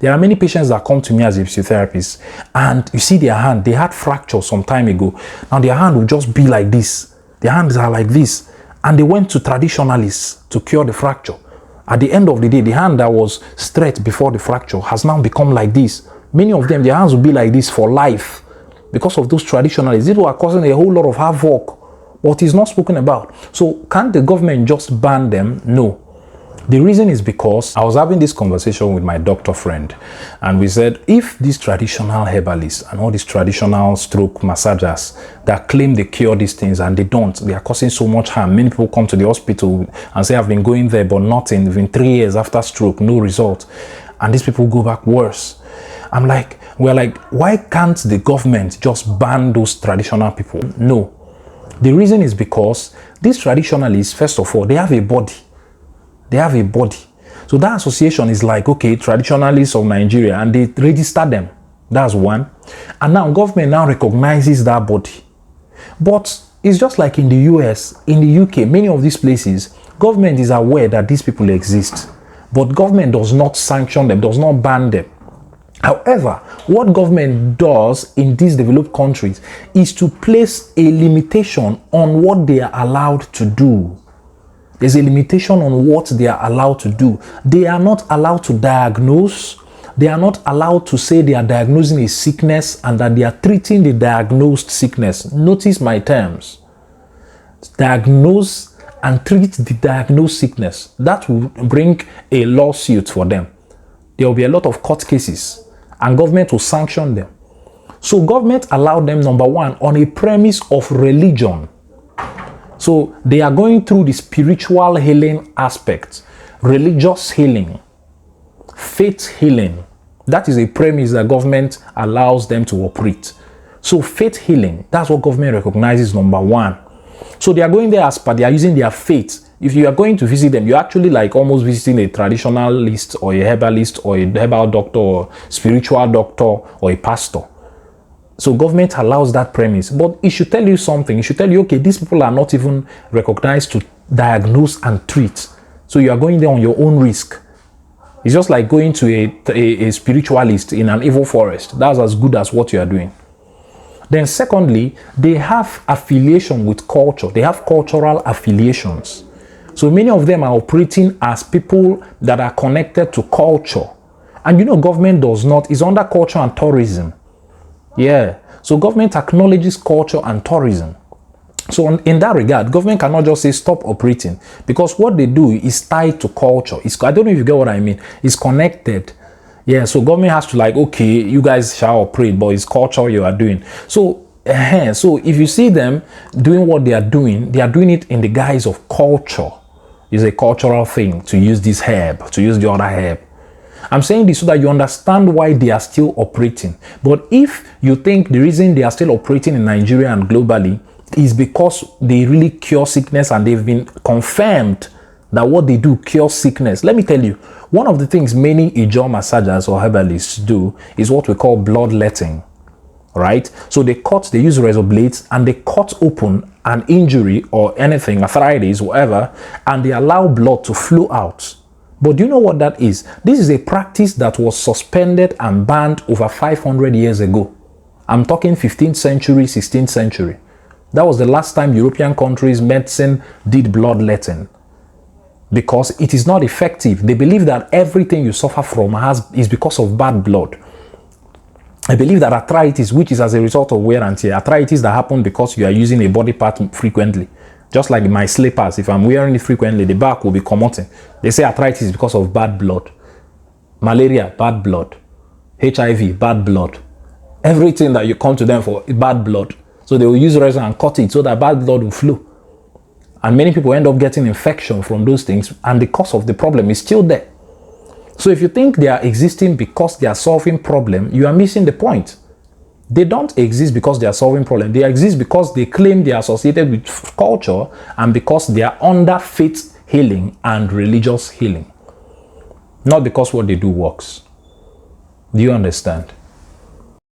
There are many patients that come to me as a physiotherapist, and you see their hand, they had fracture some time ago. Now their hand will just be like this. Their hands are like this. And they went to traditionalists to cure the fracture. At the end of the day, the hand that was straight before the fracture has now become like this. Many of them, their hands will be like this for life because of those traditionalists. These were causing a whole lot of havoc, but it's not spoken about. So can't the government just ban them? No. The reason is because I was having this conversation with my doctor friend, and we said, if these traditional herbalists and all these traditional stroke massagers that claim they cure these things and they don't, they are causing so much harm. Many people come to the hospital and say, I've been going there, but nothing. Within 3 years after stroke, no result. And these people go back worse. We're like, why can't the government just ban those traditional people? No. The reason is because these traditionalists, first of all, they have a body. They have a body. So that association is like, okay, traditionalists of Nigeria, and they register them. That's one. And now government now recognizes that body. But it's just like in the US, in the UK, many of these places, government is aware that these people exist. But government does not sanction them, does not ban them. However, what government does in these developed countries is to place a limitation on what they are allowed to do. There's a limitation on what they are allowed to do. They are not allowed to diagnose. They are not allowed to say they are diagnosing a sickness and that they are treating the diagnosed sickness. Notice my terms. Diagnose and treat the diagnosed sickness. That will bring a lawsuit for them. There will be a lot of court cases and government will sanction them. So government allowed them, number one, on a premise of religion. So they are going through the spiritual healing aspect, religious healing, faith healing. That is a premise that government allows them to operate. So faith healing, that's what government recognizes, number one. So they are going there as per they are using their faith. If you are going to visit them, you're actually like almost visiting a traditionalist or a herbalist or a herbal doctor or spiritual doctor or a pastor. So government allows that premise, but it should tell you something. It should tell you, okay, these people are not even recognized to diagnose and treat. So you are going there on your own risk. It's just like going to a spiritualist in an evil forest. That's as good as what you are doing. Then secondly, they have affiliation with culture. They have cultural affiliations. So many of them are operating as people that are connected to culture. And you know, government does not. It's under culture and tourism. Yeah, so government acknowledges culture and tourism. So in that regard, government cannot just say stop operating, because what they do is tied to culture. I don't know if you get what I mean. It's connected. Yeah, so government has to like, okay, you guys shall operate, but it's culture you are doing. So if you see them doing what they are doing it in the guise of culture. It's a cultural thing to use this herb, to use the other herb. I'm saying this so that you understand why they are still operating. But if you think the reason they are still operating in Nigeria and globally is because they really cure sickness and they've been confirmed that what they do cures sickness, let me tell you, one of the things many Ijaw massagers or herbalists do is what we call bloodletting, right? So they use razor blades and they cut open an injury or anything, arthritis, whatever, and they allow blood to flow out. But do you know what that is? This is a practice that was suspended and banned over 500 years ago. I'm talking 15th century, 16th century. That was the last time European countries' medicine did bloodletting, because it is not effective. They believe that everything you suffer from is because of bad blood. I believe that arthritis, which is as a result of wear and tear, arthritis that happen because you are using a body part frequently. Just like my slippers, if I'm wearing it frequently, the back will be commoting. They say arthritis is because of bad blood. Malaria, bad blood. HIV, bad blood. Everything that you come to them for is bad blood. So they will use razor and cut it so that bad blood will flow. And many people end up getting infection from those things, and the cause of the problem is still there. So if you think they are existing because they are solving problem, you are missing the point. They don't exist because they are solving problems. They exist because they claim they are associated with culture and because they are under faith healing and religious healing. Not because what they do works. Do you understand?